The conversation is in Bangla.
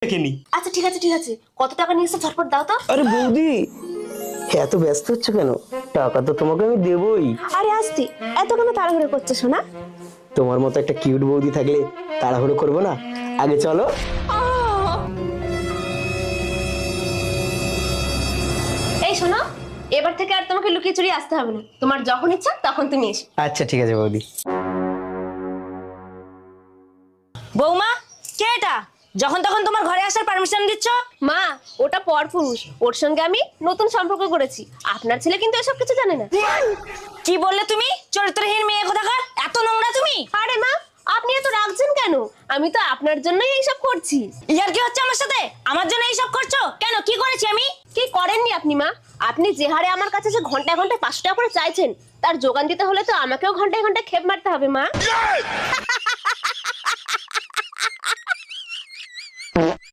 দেখেনি। আচ্ছা ঠিক আছে ঠিক আছে, কত টাকা নিয়েছো ঝটপট দাও তো। আরে বৌদি এত ব্যস্ত হচ্ছে কেন? টাকা তো তোমাকে আমি দেবই। আরে আসতে এত কেন তাড়াহুড়ো করছো শোনা? তোমার মতো একটা কিউট বৌদি থাকলে তাড়াহুড়ো করবো না? আগে চলো। এই শোনো, এবার থেকে আর তোমাকে লুকিয়ে চুরিয়ে আসতে হবে না, তোমার যখন ইচ্ছা তখন তুমি এসো। আচ্ছা ঠিক আছে বৌদি। বৌমা, কে এটা? যখন তখন তোমার ঘরে আসার পারমিশন দিচ্ছ? মা, ওটা পরপুরুষ, ওর সঙ্গে আমি নতুন সম্পর্ক করেছি। আপনার ছেলে কিন্তু এসব কিছু জানে না। কি বললে তুমি? চরিত্রহীন মেয়ে কোথাকার, এত নোংরা তুমি! আরে মা, আপনি এত রাখছেন কেন? আমি তো আপনার জন্যই এইসব করছি। ইয়ার কি হচ্ছে আমার সাথে? আমার জন্য এইসব করছো কেন? কি করেছি আমি? কি করেননি আপনি মা? আপনি যে হারে আমার কাছে যে ঘন্টায় ঘন্টায় 500 টাকা করে চাইছেন, তার যোগান দিতে হলে তো আমাকেও ঘন্টায় ঘন্টায় খেপ মারতে হবে মা।